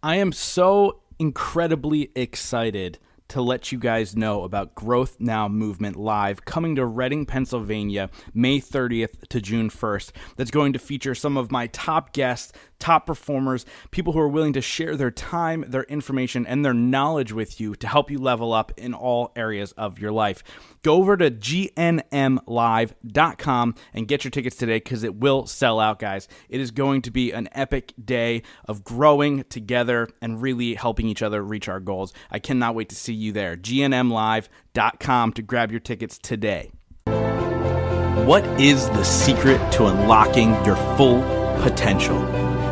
I am so incredibly excited to let you guys know about Growth Now Movement Live coming to Reading, Pennsylvania, May 30th to June 1st. That's going to feature some of my top guests, top performers, people who are willing to share their time, their information, and their knowledge with you to help you level up in all areas of your life. Go over to gnmlive.com and get your tickets today because it will sell out, guys. It is going to be an epic day of growing together and really helping each other reach our goals. I cannot wait to see you there. gnmlive.com to grab your tickets today. What is the secret to unlocking your full potential?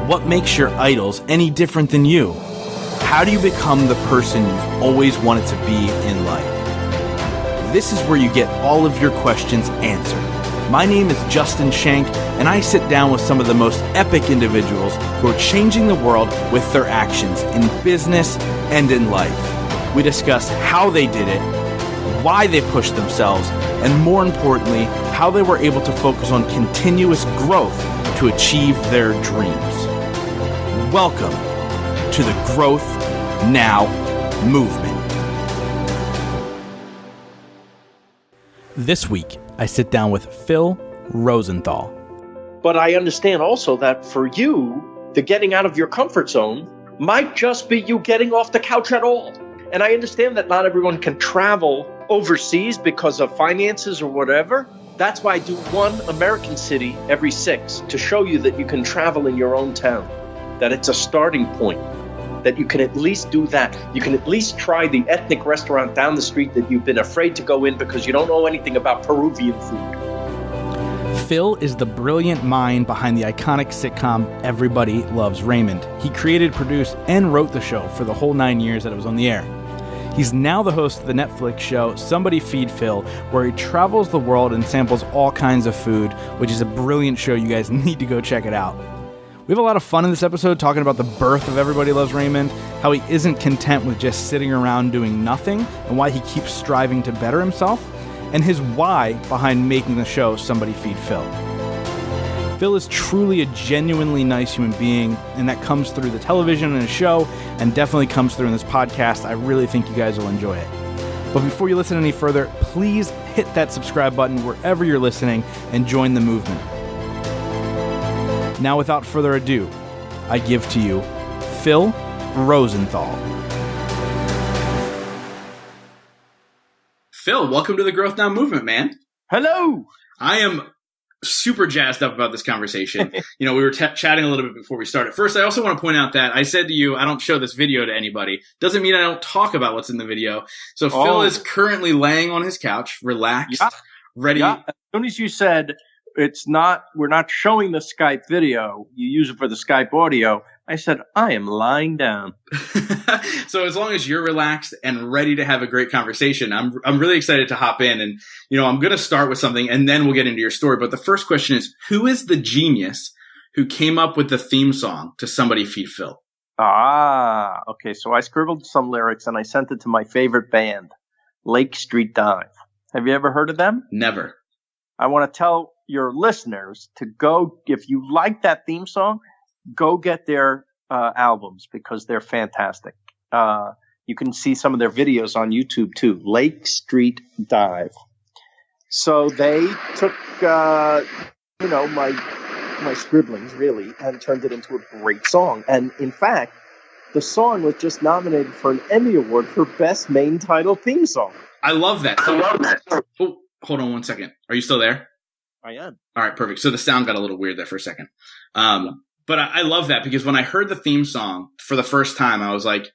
What makes your idols any different than you? How do you become the person you've always wanted to be in life? This is where you get all of your questions answered. My name is Justin Shank, and I sit down with some of the most epic individuals who are changing the world with their actions in business and in life. We discuss how they did it, why they pushed themselves, and more importantly, how they were able to focus on continuous growth to achieve their dreams. Welcome to the Growth Now Movement. This week, I sit down with Phil Rosenthal. But I understand also that for you, the getting out of your comfort zone might just be you getting off the couch at all. And I understand that not everyone can travel overseas because of finances or whatever. That's why I do one American city every 6 to show you that you can travel in your own town, that it's a starting point, that you can at least do that. You can at least try the ethnic restaurant down the street that you've been afraid to go in because you don't know anything about Peruvian food. Phil is the brilliant mind behind the iconic sitcom Everybody Loves Raymond. He created, produced, and wrote the show for the whole 9 years that it was on the air. He's now the host of the Netflix show Somebody Feed Phil, where he travels the world and samples all kinds of food, which is a brilliant show. You guys need to go check it out. We have a lot of fun in this episode talking about the birth of Everybody Loves Raymond, how he isn't content with just sitting around doing nothing, and why he keeps striving to better himself, and his why behind making the show Somebody Feed Phil. Phil is truly a genuinely nice human being, and that comes through the television and his show, and definitely comes through in this podcast. I really think you guys will enjoy it. But before you listen any further, please hit that subscribe button wherever you're listening and join the movement. Now, without further ado, I give to you Phil Rosenthal. Phil, welcome to the Growth Now Movement, man. Hello! I am super jazzed up about this conversation. We were chatting a little bit before we started. First, I also want to point out that I said to you, I don't show this video to anybody. Doesn't mean I don't talk about what's in the video. So Phil is currently laying on his couch, relaxed, ready. Yeah. As soon as you said, we're not showing the Skype video, you use it for the Skype audio, I said, I am lying down. So as long as you're relaxed and ready to have a great conversation, I'm really excited to hop in. And, I'm going to start with something and then we'll get into your story. But the first question is, who is the genius who came up with the theme song to Somebody Feed Phil? Okay. So I scribbled some lyrics and I sent it to my favorite band, Lake Street Dive. Have you ever heard of them? Never. I want to tell your listeners to go, if you like that theme song, go get their albums because they're fantastic. You can see some of their videos on YouTube too. Lake Street Dive. So they took, my scribblings really and turned it into a great song. And in fact, the song was just nominated for an Emmy Award for Best Main Title Theme Song. I love that. Oh, hold on one second. Are you still there? I am. All right, perfect. So the sound got a little weird there for a second. But I love that because when I heard the theme song for the first time, I was like,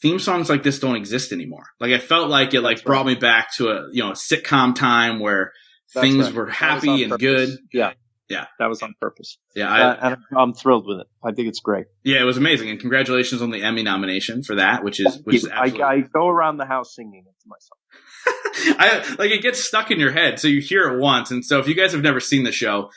theme songs like this don't exist anymore. Like I felt like it brought me back to a sitcom time where things were happy and good. Yeah. Yeah. That was on purpose. Yeah. And I'm thrilled with it. I think it's great. Yeah, it was amazing. And congratulations on the Emmy nomination for that, which is absolutely. I go around the house singing it to myself. It gets stuck in your head. So you hear it once. And so if you guys have never seen the show,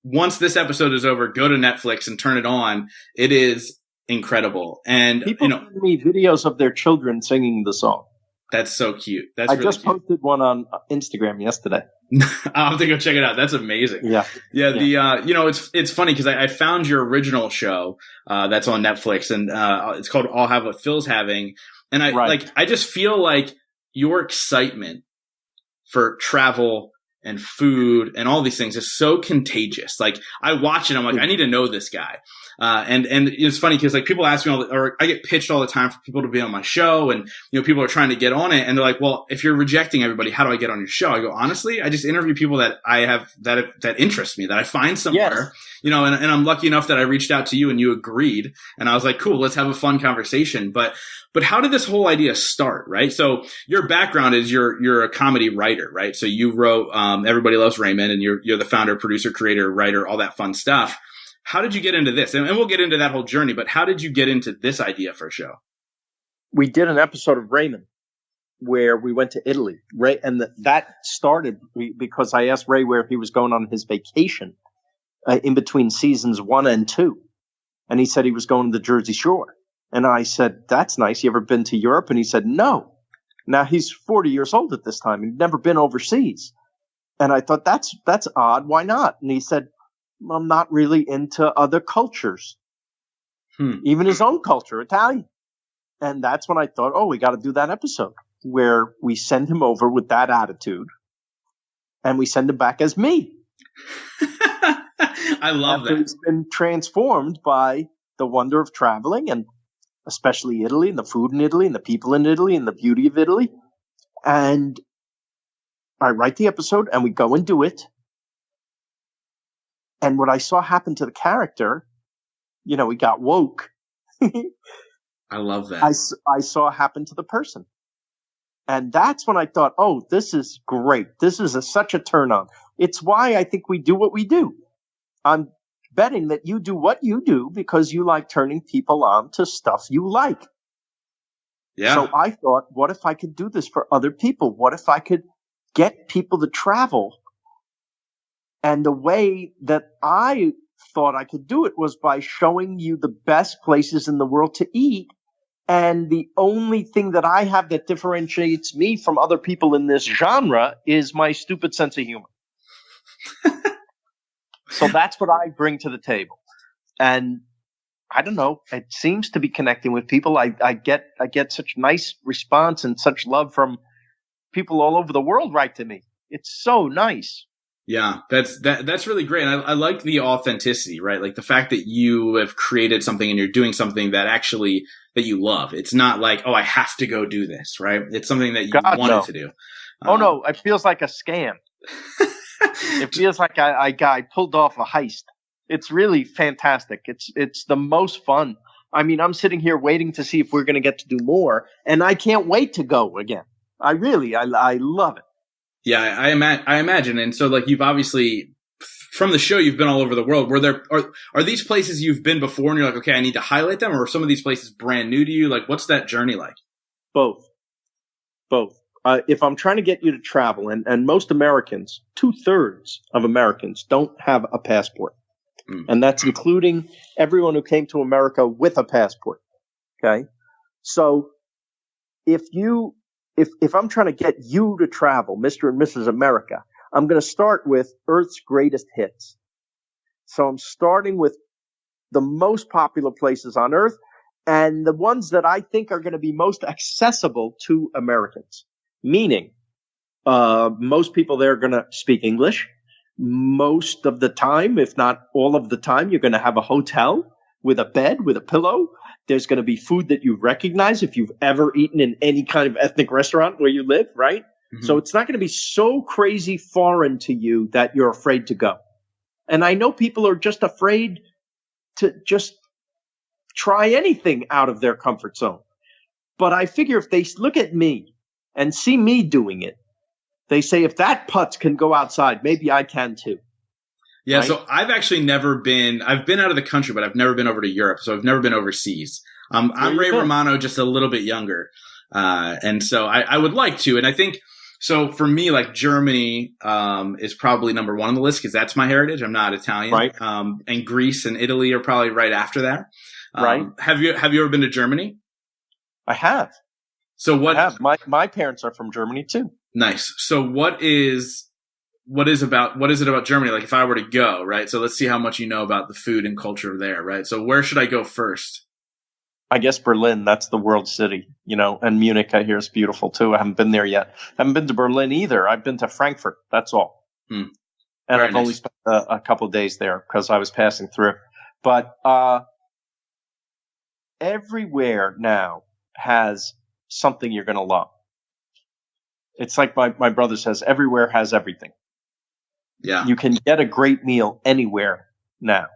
once this episode is over, go to Netflix and turn it on. It is incredible. And people send me videos of their children singing the song. That's so cute. That's I really just cute. posted one on Instagram yesterday. I'll have to go check it out. That's amazing. Yeah. It's funny because I found your original show that's on Netflix, and it's called I'll Have What Phil's Having. And I just feel like your excitement for travel and food and all these things is so contagious. Like I watch it, I'm like, I need to know this guy. And it's funny because like people ask me or I get pitched all the time for people to be on my show, and people are trying to get on it, and they're like, well, if you're rejecting everybody, how do I get on your show? I go, honestly, I just interview people that I have that interest me, that I find somewhere, and I'm lucky enough that I reached out to you and you agreed, and I was like, cool, let's have a fun conversation. But how did this whole idea start, right? So your background is you're a comedy writer, right? So you wrote Everybody Loves Raymond, and you're the founder, producer, creator, writer, all that fun stuff. How did you get into this? And we'll get into that whole journey, but how did you get into this idea for a show? We did an episode of Raymond where we went to Italy. Ray, and that started because I asked Ray where he was going on his vacation in between seasons 1 and 2. And he said he was going to the Jersey Shore. And I said, that's nice. You ever been to Europe? And he said, no. Now he's 40 years old at this time. He'd never been overseas. And I thought, that's odd. Why not? And he said, I'm not really into other cultures, even his own culture, Italian. And that's when I thought, we got to do that episode where we send him over with that attitude and we send him back as me. I love that. He's been transformed by the wonder of traveling, and especially Italy, and the food in Italy, and the people in Italy, and the beauty of Italy. And I write the episode and we go and do it. And what I saw happen to the character, he got woke. I love that. I saw happen to the person. And that's when I thought, this is great. This is such a turn on. It's why I think we do what we do. I'm betting that you do what you do because you like turning people on to stuff you like. Yeah. So I thought, what if I could do this for other people? What if I could get people to travel? And the way that I thought I could do it was by showing you the best places in the world to eat. And the only thing that I have that differentiates me from other people in this genre is my stupid sense of humor. So that's what I bring to the table. And I don't know, it seems to be connecting with people. I get such nice response and such love from people all over the world write to me. It's so nice. Yeah, that's really great. And I like the authenticity, right? Like the fact that you have created something and you're doing something that you love. It's not like, I have to go do this, right? It's something that you wanted to do. No, it feels like a scam. It feels like I pulled off a heist. It's really fantastic. It's the most fun. I mean, I'm sitting here waiting to see if we're going to get to do more, and I can't wait to go again. I love it. Yeah, I imagine. And so like you've obviously from the show, you've been all over the world. Are these places you've been before and you're like, okay, I need to highlight them, or are some of these places brand new to you? Like what's that journey like? Both. If I'm trying to get you to travel, and most Americans, 2/3 of Americans don't have a passport. And that's including everyone who came to America with a passport. Okay. So if I'm trying to get you to travel, Mr. and Mrs. America, I'm going to start with Earth's greatest hits. So I'm starting with the most popular places on Earth and the ones that I think are going to be most accessible to Americans. Meaning, most people there are going to speak English. Most of the time, if not all of the time, you're going to have a hotel with a bed, with a pillow. There's going to be food that you recognize if you've ever eaten in any kind of ethnic restaurant where you live, right? Mm-hmm. So it's not going to be so crazy foreign to you that you're afraid to go. And I know people are just afraid to just try anything out of their comfort zone. But I figure if they look at me and see me doing it, they say, if that putz can go outside, maybe I can too. Yeah, right? So I've actually never been – I've been out of the country, but I've never been over to Europe. So I've never been overseas. I'm Ray Romano, just a little bit younger. And so I would like to. And I think – so for me, like Germany is probably number one on the list because that's my heritage. I'm not Italian. Right. And Greece and Italy are probably right after that. Right. Have you ever been to Germany? I have. So what? Yeah, my parents are from Germany too. Nice. So what is it about Germany? Like if I were to go, right? So let's see how much you know about the food and culture there, right? So where should I go first? I guess Berlin, that's the world city, and Munich, I hear, is beautiful too. I haven't been there yet. I haven't been to Berlin either. I've been to Frankfurt. That's all. And Very I've only spent a couple of days there because I was passing through. But everywhere now has something you're going to love. It's like my brother says, everywhere has everything. Yeah. You can get a great meal anywhere now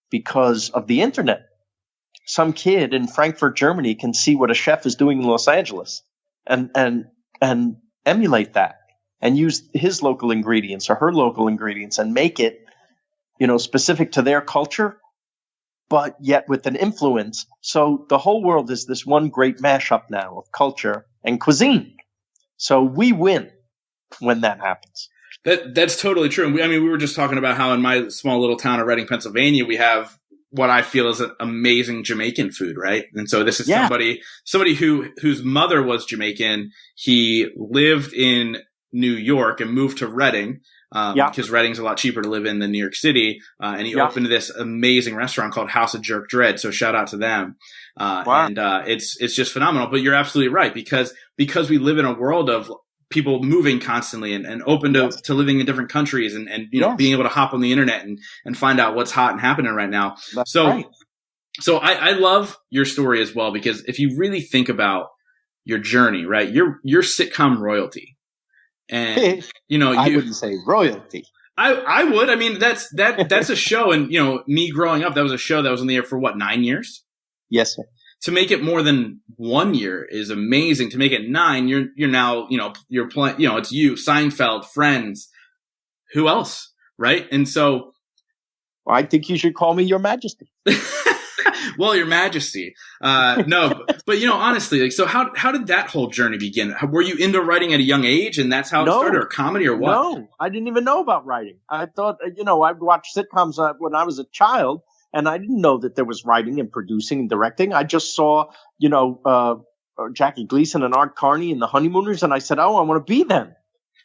because of the internet. Some kid in Frankfurt, Germany can see what a chef is doing in Los Angeles and emulate that and use his local ingredients or her local ingredients and make it, specific to their culture, but yet with an influence. So the whole world is this one great mashup now of culture and cuisine. So we win when that happens. That's totally true. We were just talking about how in my small little town of Reading, Pennsylvania, we have what I feel is an amazing Jamaican food, right? And so this is somebody whose mother was Jamaican. He lived in New York and moved to Reading because Reading's a lot cheaper to live in than New York City. And he opened this amazing restaurant called House of Jerk Dread. So shout out to them. Wow. And it's just phenomenal. But you're absolutely right because we live in a world of people moving constantly and open to living in different countries and being able to hop on the internet and find out what's hot and happening right now. That's so right. So I love your story as well, because if you really think about your journey, right, you're sitcom royalty. And I wouldn't say royalty. I would. I mean, that's a show, and me growing up, that was a show that was on the air for 9 years? Yes, sir. To make it more than 1 year is amazing. To make it 9, you're now, you're playing, it's you, Seinfeld, Friends, who else, right? And so, I think you should call me Your Majesty. Well, Your Majesty. No, but honestly, like, so how did that whole journey begin? Were you into writing at a young age, and that's how it started, or comedy, or what? No, I didn't even know about writing. I thought, I'd watch sitcoms when I was a child. And I didn't know that there was writing and producing and directing. I just saw, Jackie Gleason and Art Carney and the Honeymooners, and I said, oh, I want to be them.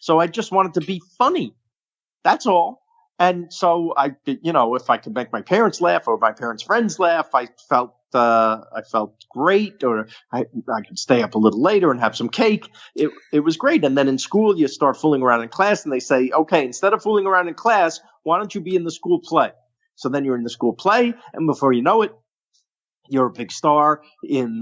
So I just wanted to be funny. That's all. And so if I could make my parents laugh or my parents' friends laugh, I felt great, or I could stay up a little later and have some cake. It was great. And then in school, you start fooling around in class, and they say, okay, instead of fooling around in class, why don't you be in the school play? So then you're in the school play, and before you know it, you're a big star in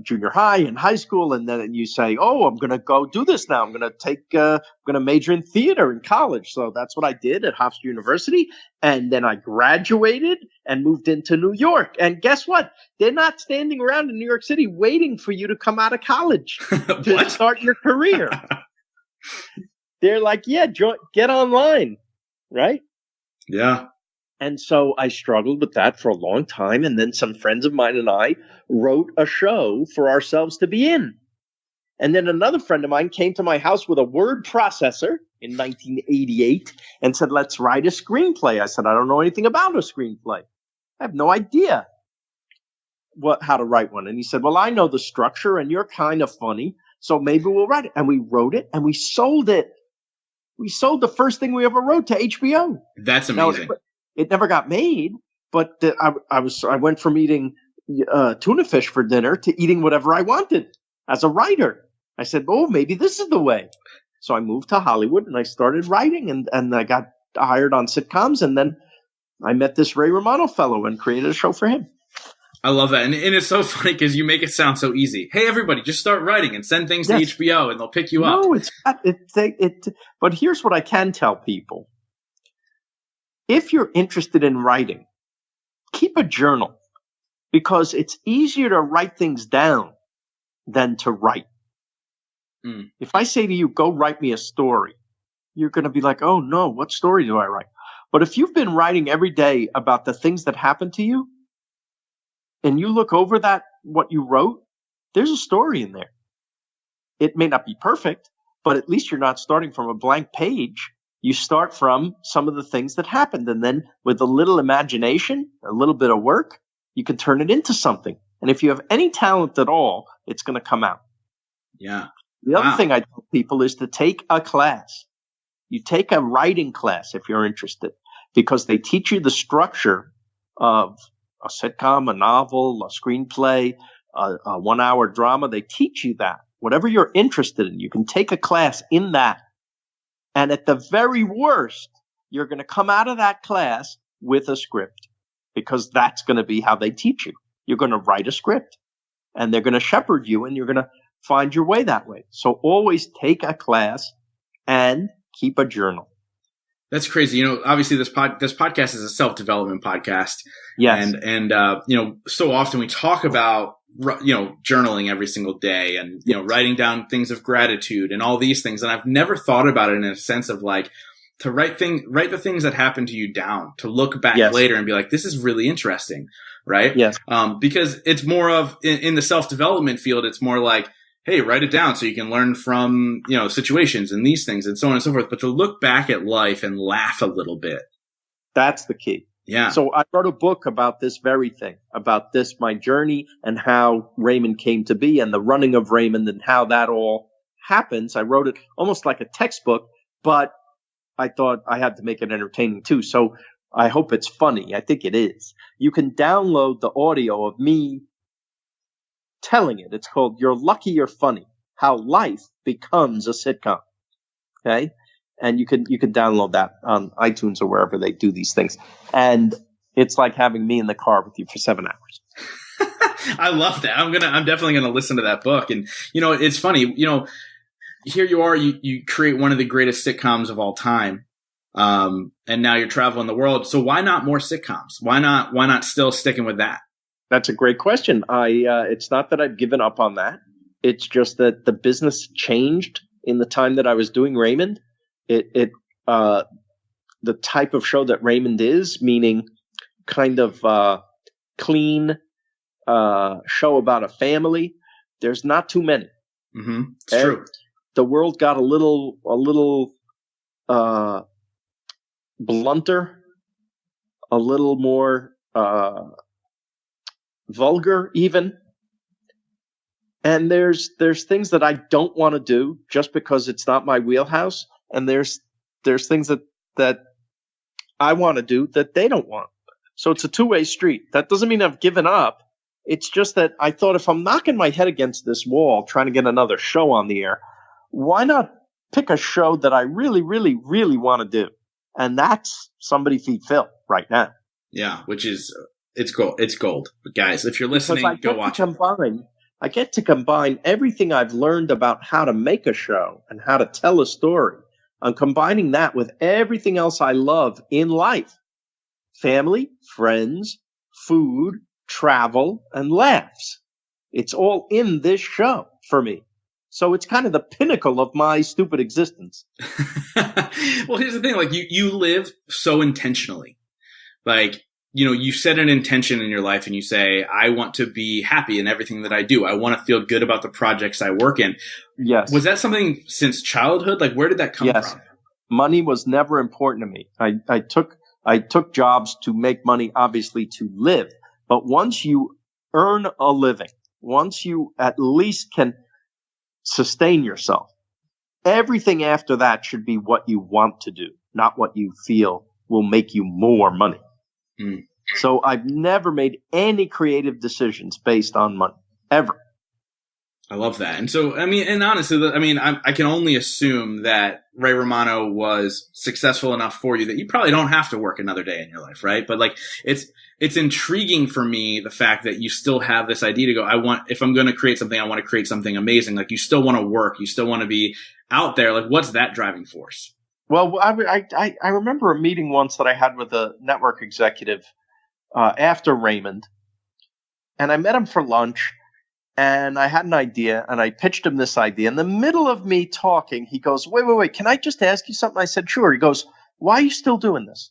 junior high and high school, and then you say, "Oh, I'm going to go do this now. I'm going to major in theater in college." So that's what I did at Hofstra University, and then I graduated and moved into New York. And guess what? They're not standing around in New York City waiting for you to come out of college to start your career. They're like, "Yeah, get online, right?" Yeah. And so I struggled with that for a long time. And then some friends of mine and I wrote a show for ourselves to be in. And then another friend of mine came to my house with a word processor in 1988 and said, let's write a screenplay. I said, I don't know anything about a screenplay. I have no idea how to write one. And he said, well, I know the structure and you're kind of funny, so maybe we'll write it. And we wrote it and we sold it. We sold the first thing we ever wrote to HBO. That's amazing. Now, it never got made, but I went from eating tuna fish for dinner to eating whatever I wanted as a writer. I said, oh, maybe this is the way. So I moved to Hollywood and I started writing, and I got hired on sitcoms, and then I met this Ray Romano fellow and created a show for him. I love that. And it's so funny because you make it sound so easy. Hey, everybody, just start writing and send things to HBO and they'll pick you up. No, it's not. But here's what I can tell people. If you're interested in writing, keep a journal, because it's easier to write things down than to write. If I say to you, go write me a story, you're going to be like, oh no, what story do I write? But if you've been writing every day about the things that happen to you, and you look over what you wrote, there's a story in there. It may not be perfect, but at least you're not starting from a blank page. You start from some of the things that happened, and then with a little imagination, a little bit of work, you can turn it into something. And if you have any talent at all, it's going to come out. Yeah. The other thing I tell people is to take a class. You take a writing class if you're interested, because they teach you the structure of a sitcom, a novel, a screenplay, a 1 hour drama. They teach you that. Whatever you're interested in, you can take a class in that. And at the very worst, you're going to come out of that class with a script, because that's going to be how they teach you. You're going to write a script, and they're going to shepherd you, and you're going to find your way that way. So always take a class and keep a journal. That's crazy. Obviously this podcast is a self-development podcast. Yes. And so often we talk about, journaling every single day and, writing down things of gratitude and all these things. And I've never thought about it in a sense of like, to write the things that happen to you down, to look back later and be like, this is really interesting. Right. Yes. Because it's more of in the self-development field, it's more like, hey, write it down so you can learn from, situations and these things and so on and so forth. But to look back at life and laugh a little bit. That's the key. Yeah. So I wrote a book about this very thing, about this, my journey and how Raymond came to be and the running of Raymond and how that all happens. I wrote it almost like a textbook, but I thought I had to make it entertaining too. So I hope it's funny. I think it is. You can download the audio of me telling it. It's called You're Lucky You're Funny, How Life Becomes a Sitcom. Okay? And you can download that on iTunes or wherever they do these things. And it's like having me in the car with you for 7 hours. I love that. I'm definitely gonna listen to that book. And it's funny, here you are, you create one of the greatest sitcoms of all time. And now you're traveling the world. So why not more sitcoms? Why not still sticking with that? That's a great question. It's not that I've given up on that. It's just that the business changed in the time that I was doing Raymond. The type of show that Raymond is, meaning kind of clean show about a family. There's not too many. Mm-hmm. It's true. The world got a little blunter, a little more vulgar even. And there's things that I don't want to do just because it's not my wheelhouse. And there's things that I want to do that they don't want. So it's a two-way street. That doesn't mean I've given up. It's just that I thought if I'm knocking my head against this wall trying to get another show on the air, why not pick a show that I really, really, really want to do? And that's Somebody Feed Phil right now. Yeah, which is it's gold. It's gold. But guys, if you're listening, go watch it. I get to combine everything I've learned about how to make a show and how to tell a story. I'm combining that with everything else I love in life. Family, friends, food, travel, and laughs. It's all in this show for me. So it's kind of the pinnacle of my stupid existence. Well, here's the thing. Like you live so intentionally. Like, you set an intention in your life and you say, I want to be happy in everything that I do. I want to feel good about the projects I work in. Yes. Was that something since childhood? Like, where did that come from? Money was never important to me. I took jobs to make money, obviously to live. But once you earn a living, once you at least can sustain yourself, everything after that should be what you want to do, not what you feel will make you more money. Mm. So I've never made any creative decisions based on money, ever. I love that. And so, and honestly, I can only assume that Ray Romano was successful enough for you that you probably don't have to work another day in your life, right? But like, it's intriguing for me, the fact that you still have this idea to go, if I'm going to create something, I want to create something amazing. Like, you still want to work, you still want to be out there. Like, what's that driving force? Well, I remember a meeting once that I had with a network executive after Raymond, and I met him for lunch. And I had an idea, and I pitched him this idea. In the middle of me talking, he goes, wait, can I just ask you something? I said, sure. He goes, why are you still doing this?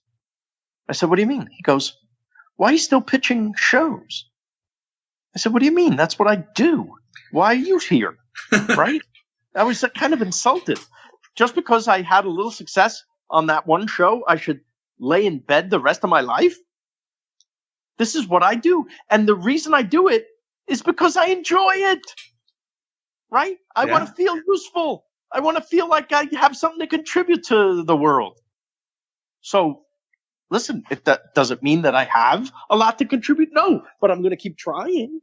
I said, what do you mean? He goes, why are you still pitching shows? I said, what do you mean? That's what I do. Why are you here? Right? I was kind of insulted. Just because I had a little success on that one show, I should lay in bed the rest of my life? This is what I do. And the reason I do it is because I enjoy it. right? I want to feel useful. I want to feel like I have something to contribute to the world. So, listen, does it mean that I have a lot to contribute? No, but I'm going to keep trying.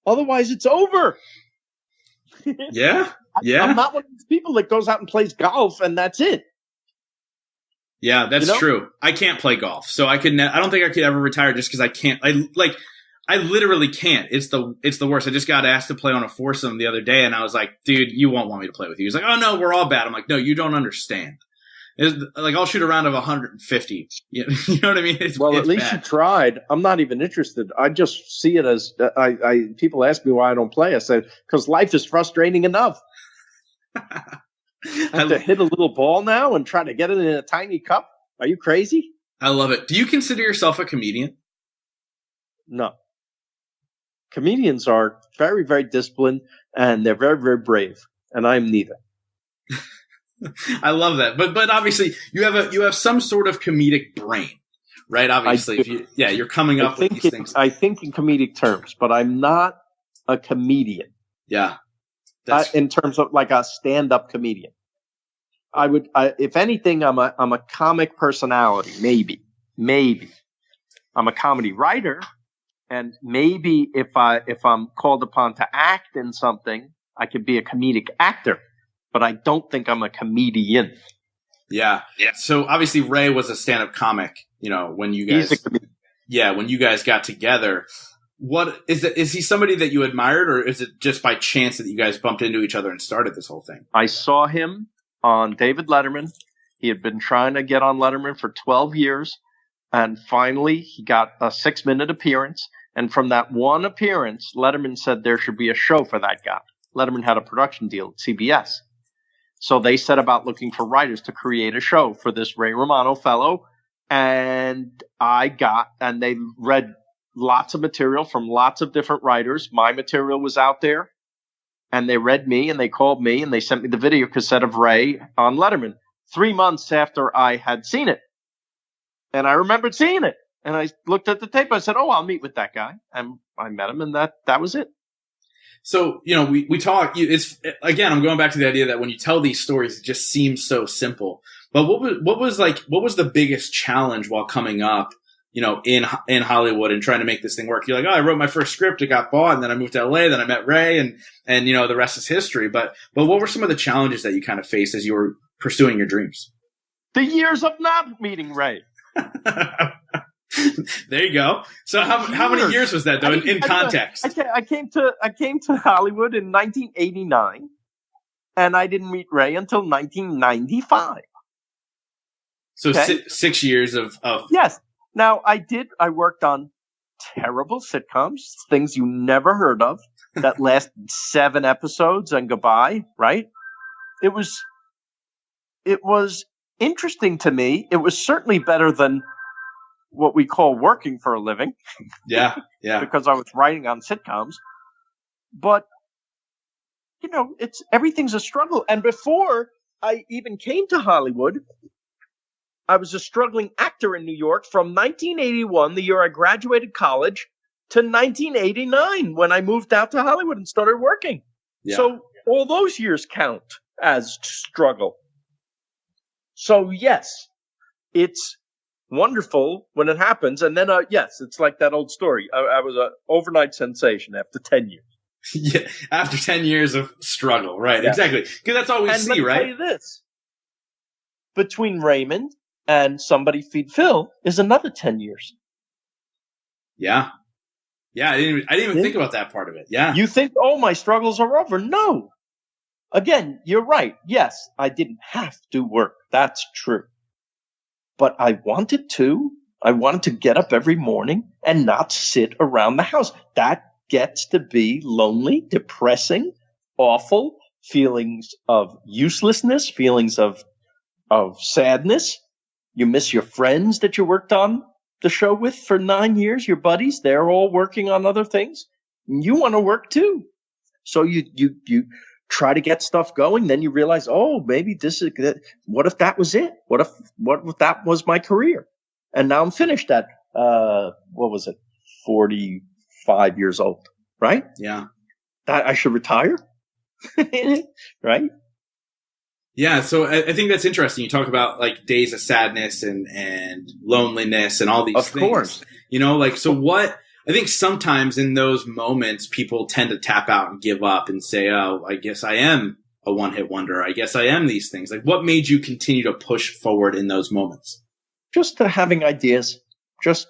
Otherwise, it's over. Yeah. I'm not one of these people that goes out and plays golf and that's it. Yeah, that's true. I can't play golf, so I don't think I could ever retire just because I can't. I literally can't. It's the worst. I just got asked to play on a foursome the other day, and I was like, dude, you won't want me to play with you. He's like, oh no, we're all bad. I'm like, no, you don't understand. I'll shoot a round of 150. You know what I mean? It's at least bad. You tried. I'm not even interested. I just see it as people ask me why I don't play. I say, because life is frustrating enough. I have to hit a little ball now and try to get it in a tiny cup. Are you crazy? I love it. Do you consider yourself a comedian? No. Comedians are very, very disciplined, and they're very, very brave, and I'm neither. I love that, but obviously you have some sort of comedic brain, right? Obviously, you're coming up with these things. I think in comedic terms, but I'm not a comedian. Yeah, in terms of like a stand-up comedian. If anything, I'm a comic personality. Maybe I'm a comedy writer, and maybe if I'm called upon to act in something, I could be a comedic actor. But I don't think I'm a comedian. Yeah. So obviously Ray was a stand-up comic. When you guys, when you guys got together. What is it? Is he somebody that you admired, or is it just by chance that you guys bumped into each other and started this whole thing? I saw him on David Letterman. He had been trying to get on Letterman for 12 years. And finally, he got a 6-minute appearance. And from that one appearance, Letterman said there should be a show for that guy. Letterman had a production deal at CBS. So they set about looking for writers to create a show for this Ray Romano fellow. And they read lots of material from lots of different writers. My material was out there. And they read me and they called me and they sent me the video cassette of Ray on Letterman 3 months after I had seen it. And I remembered seeing it. And I looked at the tape. I said, oh, I'll meet with that guy. And I met him, and that was it. So, we talk, I'm going back to the idea that when you tell these stories, it just seems so simple. But what was the biggest challenge while coming up, in Hollywood and trying to make this thing work? You're like, oh, I wrote my first script, it got bought, and then I moved to LA, then I met Ray, and the rest is history. But what were some of the challenges that you kind of faced as you were pursuing your dreams? The years of not meeting Ray. There you go. So how many years was that, though, in context? I came to Hollywood in 1989, and I didn't meet Ray until 1995. So okay? 6 years of yes. Now I worked on terrible sitcoms, things you never heard of, that lasted 7 episodes and goodbye. Right? It was interesting to me. It was certainly better than what we call working for a living. Yeah. Because I was writing on sitcoms. But, everything's a struggle. And before I even came to Hollywood, I was a struggling actor in New York from 1981, the year I graduated college, to 1989 when I moved out to Hollywood and started working. Yeah. So all those years count as struggle. So yes, it's wonderful when it happens. And then, yes, it's like that old story. I was an overnight sensation after 10 years. Yeah, after 10 years of struggle. Right, yeah. Exactly. Because that's all we see, right? Let me tell you this. Between Raymond and Somebody Feed Phil is another 10 years. Yeah. Yeah, I didn't even think about that part of it. Yeah. You think, oh, my struggles are over. No. Again, you're right. Yes, I didn't have to work. That's true. But I wanted to. I wanted to get up every morning and not sit around the house. That gets to be lonely, depressing, awful, feelings of uselessness, feelings of sadness. You miss your friends that you worked on the show with for 9 years, your buddies. They're all working on other things. You want to work too. So you try to get stuff going, then you realize, oh, maybe this is good. What if that was it? What if that was my career? And now I'm finished at 45 years old, right? Yeah. I should retire. Right? Yeah, so I think that's interesting. You talk about like days of sadness and loneliness and all these things. Of course. You know, like, so what, I think sometimes in those moments, people tend to tap out and give up and say, oh, I guess I am a one-hit wonder. I guess I am these things. Like, what made you continue to push forward in those moments? Just having ideas,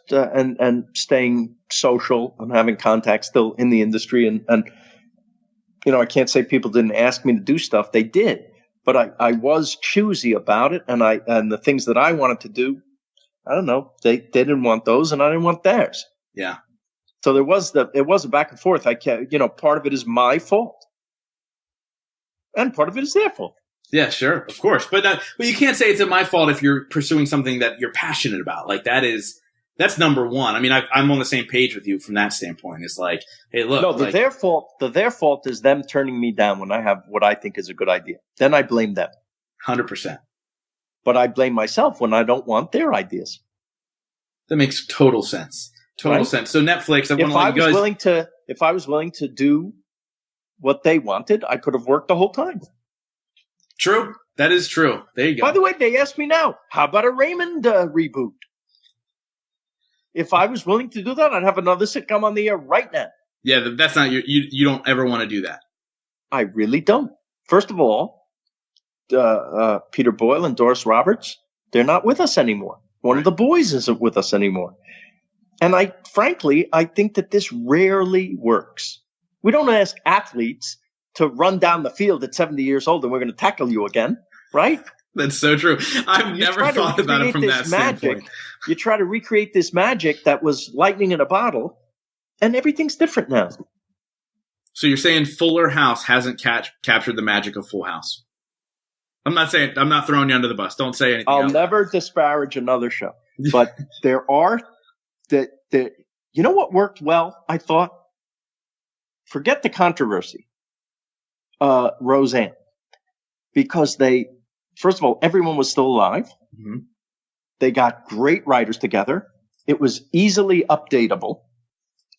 and staying social and having contacts still in the industry. And, you know, I can't say people didn't ask me to do stuff. They did. But I was choosy about it, and the things that I wanted to do, I don't know, they didn't want those, and I didn't want theirs. Yeah. So it was a back and forth. Part of it is my fault, and part of it is their fault. Yeah, sure, of course, but you can't say it's my fault if you're pursuing something that you're passionate about. Like that's number one. I mean, I'm on the same page with you from that standpoint. It's like, hey, look. No, their fault. Their fault is them turning me down when I have what I think is a good idea. Then I blame them. 100%. But I blame myself when I don't want their ideas. That makes total sense. Total sense. So Netflix, if I was willing to do what they wanted, I could have worked the whole time. True. That is true. There you go. By the way, they asked me now, how about a Raymond reboot? If I was willing to do that, I'd have another sitcom on the air right now. Yeah, that's not you don't ever want to do that. I really don't. First of all, Peter Boyle and Doris Roberts, they're not with us anymore. One of the boys isn't with us anymore. And I think that this rarely works. We don't ask athletes to run down the field at 70 years old and we're going to tackle you again, right? That's so true. I've never thought about it from that standpoint. You try to recreate this magic that was lightning in a bottle, and everything's different now. So you're saying Fuller House hasn't captured the magic of Full House? I'm not throwing you under the bus. Don't say anything. I'll never disparage another show, but there are you know what worked well, I thought? Forget the controversy. Roseanne. Because first of all, everyone was still alive. Mm-hmm. They got great writers together. It was easily updatable.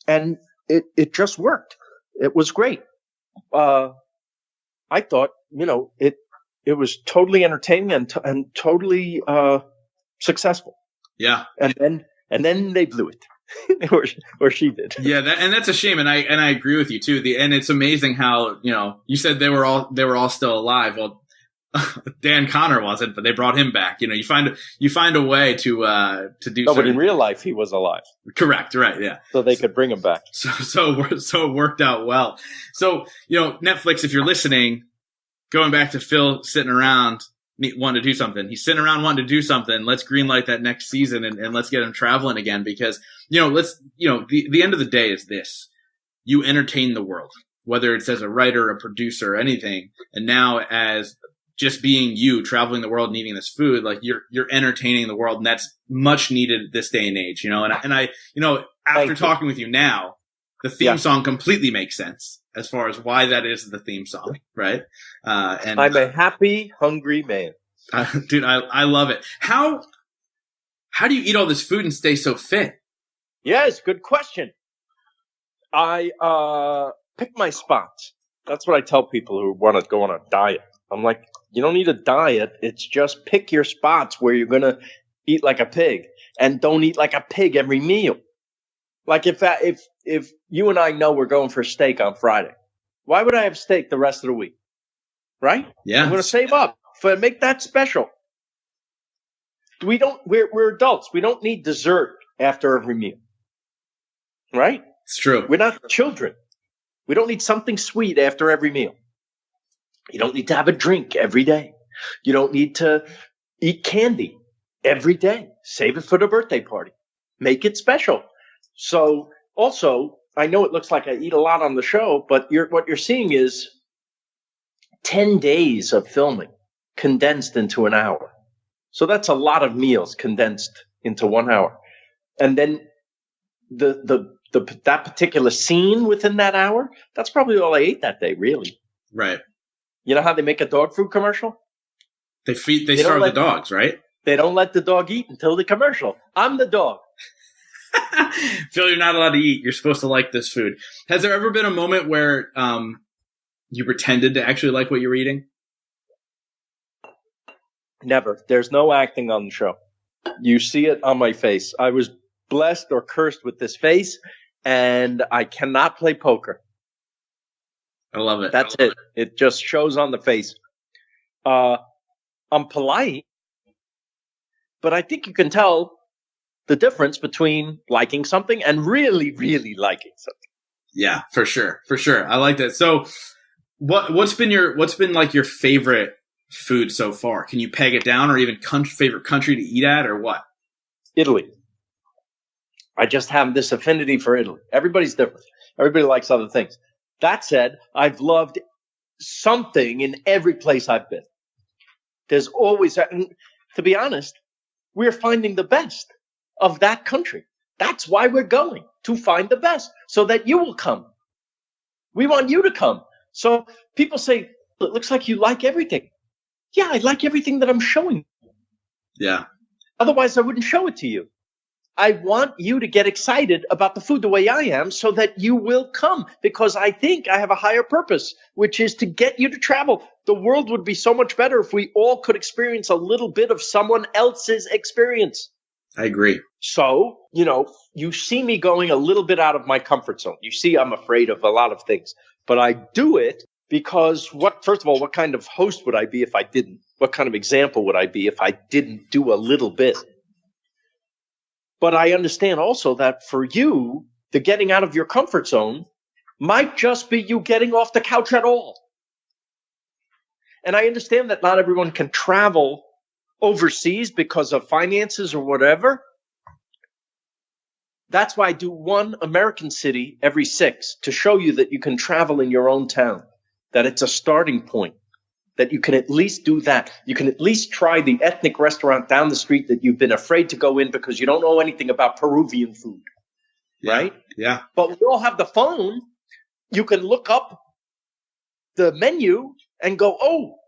And it just worked. It was great. I thought, it was totally entertaining and totally successful. Yeah. And then they blew it. or she did. Yeah, and that's a shame, and I agree with you too. And it's amazing how you said they were all still alive. Well, Dan Connor wasn't, but they brought him back. You find a way to do. No, but in real life, he was alive. Correct. Right. Yeah. So they could bring him back. So it worked out well. So Netflix, if you're listening, going back to Phil sitting around wanting to do something. He's sitting around wanting to do something. Let's greenlight that next season and let's get him traveling again because, the end of the day is this. You entertain the world, whether it's as a writer, a producer, or anything. And now as just being you traveling the world and eating this food, like you're entertaining the world. And that's much needed this day and age, and I after talking with you now, the theme song completely makes sense as far as why that is the theme song, right? And I'm a happy, hungry man. Dude, I love it. How do you eat all this food and stay so fit? Yes, good question. I pick my spots. That's what I tell people who want to go on a diet. I'm like, you don't need a diet. It's just pick your spots where you're going to eat like a pig and don't eat like a pig every meal. Like if you and I know we're going for steak on Friday, why would I have steak the rest of the week? Right? Yeah. I'm going to save up for make that special. We're adults. We don't need dessert after every meal. Right? It's true. We're not children. We don't need something sweet after every meal. You don't need to have a drink every day. You don't need to eat candy every day. Save it for the birthday party. Make it special. So also, I know it looks like I eat a lot on the show, but what you're seeing is 10 days of filming condensed into an hour. So that's a lot of meals condensed into 1 hour. And then that particular scene within that hour, that's probably all I ate that day, really. Right. You know how they make a dog food commercial? They starve the dogs, right? They don't let the dog eat until the commercial. I'm the dog. Phil, you're not allowed to eat. You're supposed to like this food. Has there ever been a moment where you pretended to actually like what you're eating? Never. There's no acting on the show. You see it on my face. I was blessed or cursed with this face, and I cannot play poker. I love it. That's it. It just shows on the face. I'm polite, but I think you can tell the difference between liking something and really, really liking something. Yeah, for sure. For sure. I like that. So what's been like your favorite food so far? Can you peg it down, or even favorite country to eat at, or what? Italy. I just have this affinity for Italy. Everybody's different. Everybody likes other things. That said, I've loved something in every place I've been. There's always, and to be honest, we're finding the best of that country. That's why we're going, to find the best, so that you will come. We want you to come. So people say, it looks like you like everything. Yeah, I like everything that I'm showing. Yeah. Otherwise, I wouldn't show it to you. I want you to get excited about the food the way I am, so that you will come, because I think I have a higher purpose, which is to get you to travel. The world would be so much better if we all could experience a little bit of someone else's experience. I agree. So, you see me going a little bit out of my comfort zone. You see, I'm afraid of a lot of things, but I do it because first of all, what kind of host would I be if I didn't? What kind of example would I be if I didn't do a little bit? But I understand also that for you, the getting out of your comfort zone might just be you getting off the couch at all. And I understand that not everyone can travel overseas because of finances or whatever. That's why I do one American city every 6 to show you that you can travel in your own town, that it's a starting point, that you can at least do that. You can at least try the ethnic restaurant down the street that you've been afraid to go in because you don't know anything about Peruvian food, right? Yeah. But we all have the phone. You can look up the menu and go, oh,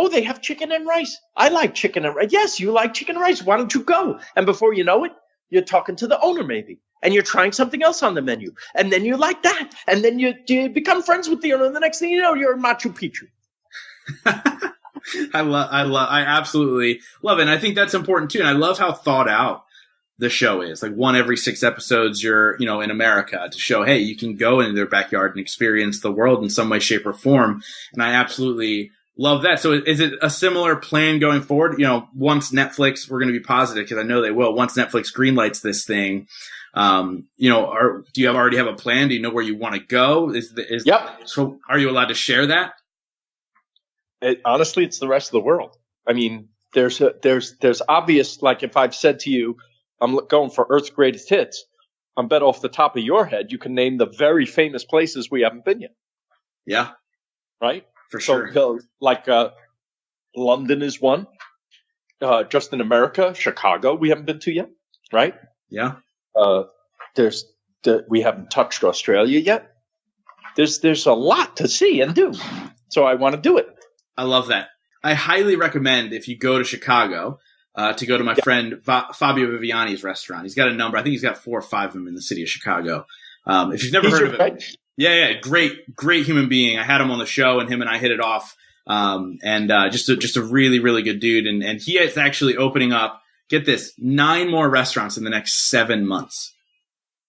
they have chicken and rice. I like chicken and rice. Yes, you like chicken and rice. Why don't you go? And before you know it, you're talking to the owner maybe, and you're trying something else on the menu. And then you like that. And then you become friends with the owner. And the next thing you know, you're in Machu Picchu. I absolutely love it. And I think that's important too. And I love how thought out the show is. Like one every 6 episodes, you're, in America to show, hey, you can go into their backyard and experience the world in some way, shape, or form. And I absolutely love that. So is it a similar plan going forward? Once Netflix, we're going to be positive because I know they will. Once Netflix greenlights this thing, do you already have a plan? Do you know where you want to go? Yep. So are you allowed to share that? Honestly, it's the rest of the world. I mean, there's obvious, like if I've said to you, I'm going for Earth's greatest hits, I bet off the top of your head, you can name the very famous places we haven't been yet. Yeah. Right? For sure. So, London is one. Just in America, Chicago, we haven't been to yet. Right? Yeah. We haven't touched Australia yet. There's a lot to see and do. So I want to do it. I love that. I highly recommend if you go to Chicago to go to my friend Fabio Viviani's restaurant. He's got a number. I think he's got 4 or 5 of them in the city of Chicago. If you've never heard of it, yeah, great human being. I had him on the show, and him and I hit it off. Just a really, really good dude. And he is actually opening up, get this, 9 more restaurants in the next 7 months.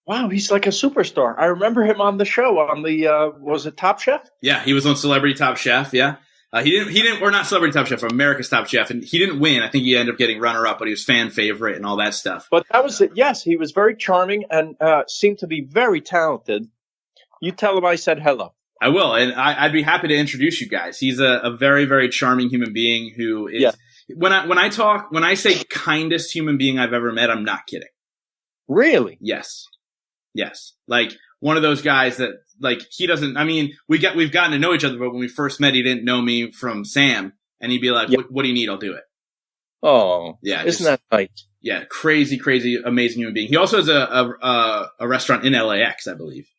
Wow, he's like a superstar. I remember him on the show on the was it Top Chef? Yeah, he was on Celebrity Top Chef. Yeah. He didn't, or not Celebrity Top Chef, America's Top Chef, and he didn't win. I think he ended up getting runner-up, but he was fan favorite and all that stuff. But that was it. Yes, he was very charming and seemed to be very talented. You tell him I said hello. I will, and I'd be happy to introduce you guys. He's a very, very charming human being who is. Yeah. When I say kindest human being I've ever met, I'm not kidding. Really? Yes. Like one of those guys that. Like he doesn't. I mean, we've gotten to know each other, but when we first met, he didn't know me from Sam, and he'd be like, "What do you need? I'll do it." Oh, yeah, isn't that nice? Yeah, crazy, amazing human being. He also has a restaurant in LAX, I believe.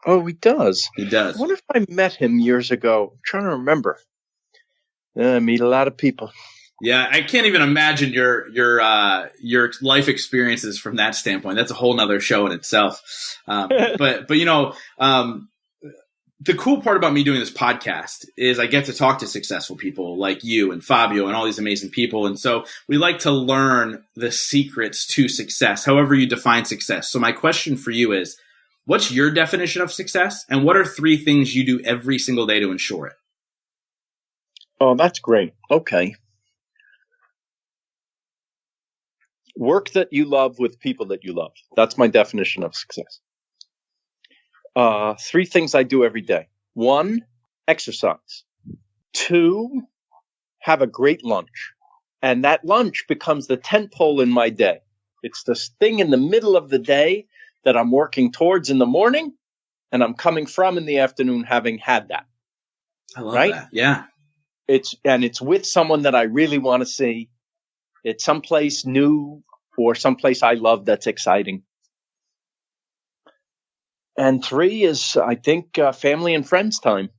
Oh, he does. He does. I wonder if I met him years ago. I'm trying to remember. I meet a lot of people. Yeah, I can't even imagine your life experiences from that standpoint. That's a whole nother show in itself. But the cool part about me doing this podcast is I get to talk to successful people like you and Fabio and all these amazing people. And so we like to learn the secrets to success, however you define success. So my question for you is, what's your definition of success? And what are 3 things you do every single day to ensure it? Oh, that's great. Okay. Work that you love with people that you love. That's my definition of success. 3 things I do every day. 1, exercise. 2, have a great lunch. And that lunch becomes the tentpole in my day. It's this thing in the middle of the day that I'm working towards in the morning, and I'm coming from in the afternoon having had that. I love that. Yeah. It's with someone that I really want to see. It's someplace new or someplace I love that's exciting. And 3 is, I think, family and friends time.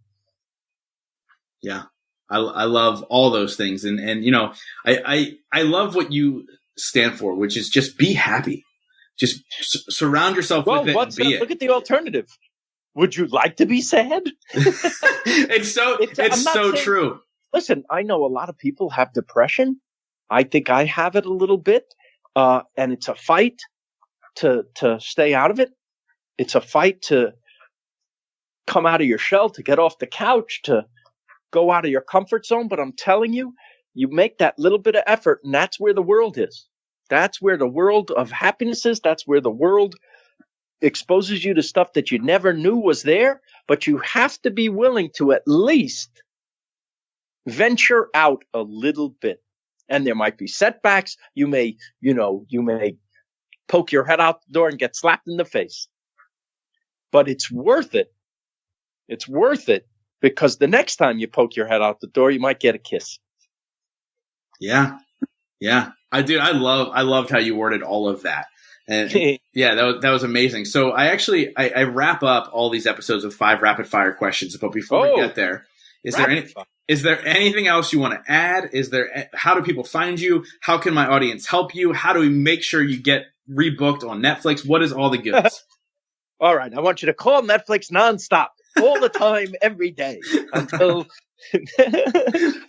Yeah. I love all those things. And you know, I love what you stand for, which is just be happy. Just surround yourself with it and be it. Look at the alternative. Would you like to be sad? It's so true. Listen, I know a lot of people have depression. I think I have it a little bit. And it's a fight to stay out of it. It's a fight to come out of your shell, to get off the couch, to go out of your comfort zone. But I'm telling you, you make that little bit of effort, and that's where the world is. That's where the world of happiness is. That's where the world exposes you to stuff that you never knew was there. But you have to be willing to at least venture out a little bit. And there might be setbacks. You may poke your head out the door and get slapped in the face. But it's worth it. It's worth it because the next time you poke your head out the door, you might get a kiss. Yeah. Yeah. I loved how you worded all of that. And yeah, that was amazing. So I wrap up all these episodes with 5 rapid fire questions. But before we get there, is there anything else you want to add? How do people find you? How can my audience help you? How do we make sure you get rebooked on Netflix? What is all the goods? All right. I want you to call Netflix nonstop all the time, every day until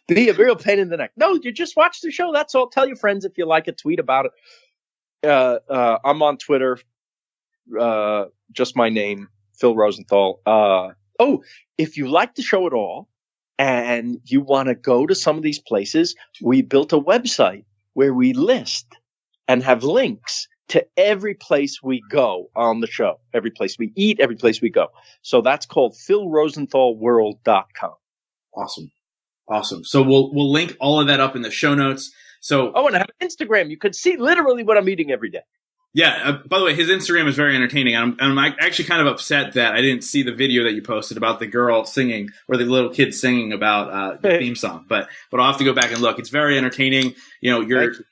be a real pain in the neck. No, you just watch the show. That's all. Tell your friends if you like it. Tweet about it. I'm on Twitter. Just my name, Phil Rosenthal. If you like the show at all and you want to go to some of these places, we built a website where we list and have links to every place we go on the show, every place we eat, every place we go. So that's called philrosenthalworld.com. Awesome. So we'll link all of that up in the show notes. So and I have Instagram. You could see literally what I'm eating every day. Yeah. By the way, his Instagram is very entertaining. I'm actually kind of upset that I didn't see the video that you posted about the girl singing or the little kid singing about the theme song. But I'll have to go back and look. It's very entertaining. You know,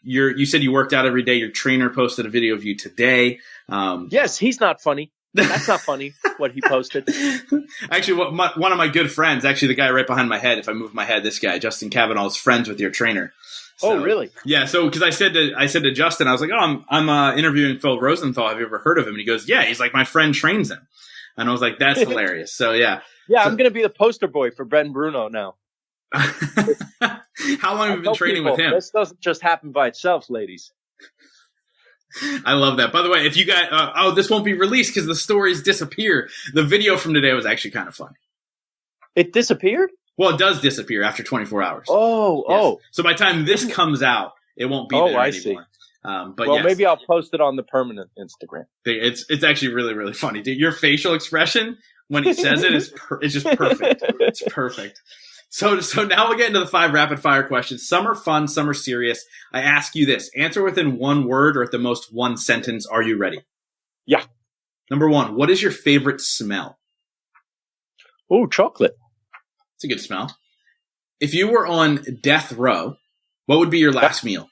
you said you worked out every day. Your trainer posted a video of you today. Yes, he's not funny. That's not funny what he posted. Actually, one of my good friends, actually the guy right behind my head, if I move my head, this guy, Justin Kavanaugh, is friends with your trainer. So, really? Yeah. So, because I said to Justin, I was like, I'm interviewing Phil Rosenthal. Have you ever heard of him? And he goes, yeah. He's like, my friend trains him. And I was like, that's hilarious. So, yeah. Yeah, I'm going to be the poster boy for Ben Bruno now. How long have you been training with him? This doesn't just happen by itself, ladies. I love that. By the way, if you guys, this won't be released because the stories disappear. The video from today was actually kind of funny. It disappeared? Well, it does disappear after 24 hours. Oh. So by the time this comes out, it won't be there anymore. See. But well, maybe I'll post it on the permanent Instagram. It's actually really, really funny. Dude, your facial expression when he says it is just perfect. It's perfect. So now we'll get into the 5 rapid fire questions. Some are fun, some are serious. I ask you this. Answer within one word or at the most one sentence. Are you ready? Yeah. Number 1, what is your favorite smell? Oh, chocolate. It's a good smell. If you were on death row, what would be your last meal?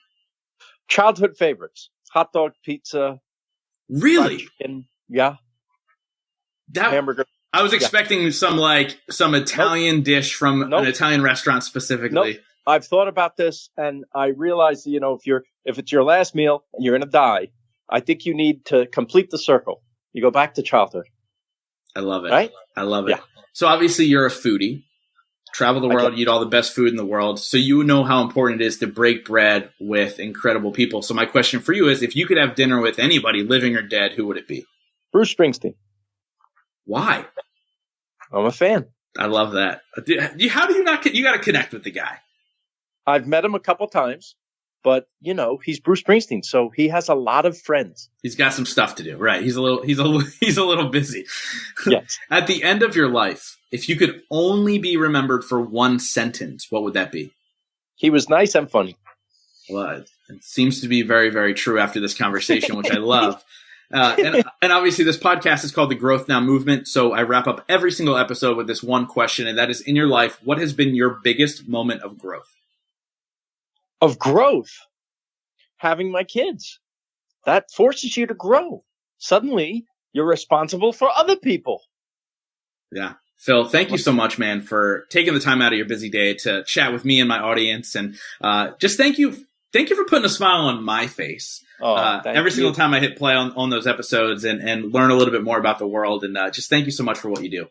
Childhood favorites. Hot dog, pizza. Really? Chicken. Yeah. Hamburger. I was expecting some Italian dish from an Italian restaurant specifically. Nope. I've thought about this and I realize, if it's your last meal and you're going to die, I think you need to complete the circle. You go back to childhood. I love it. Right? I love it. Yeah. So obviously you're a foodie, travel the world, eat all the best food in the world. So you know how important it is to break bread with incredible people. So my question for you is, if you could have dinner with anybody, living or dead, who would it be? Bruce Springsteen. Why? I'm a fan. I love that. How do you not? You got to connect with the guy. I've met him a couple times, but he's Bruce Springsteen, so he has a lot of friends. He's got some stuff to do, right? He's a little busy. Yes. At the end of your life, if you could only be remembered for one sentence, what would that be? He was nice and funny. Well, it seems to be very, very true after this conversation, which I love. And obviously this podcast is called the Growth Now Movement. So I wrap up every single episode with this one question, and that is, in your life, what has been your biggest moment of growth? Of growth? Having my kids. That forces you to grow. Suddenly, you're responsible for other people. Yeah. Phil, thank you so much, man, for taking the time out of your busy day to chat with me and my audience. And just thank you for putting a smile on my face. Every single time I hit play on those episodes and learn a little bit more about the world. And just thank you so much for what you do.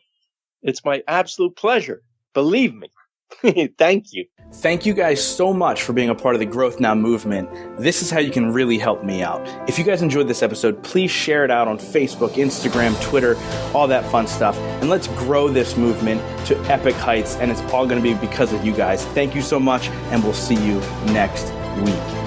It's my absolute pleasure. Believe me. Thank you. Thank you guys so much for being a part of the Growth Now movement. This is how you can really help me out. If you guys enjoyed this episode, please share it out on Facebook, Instagram, Twitter, all that fun stuff. And let's grow this movement to epic heights. And it's all going to be because of you guys. Thank you so much, and we'll see you next week.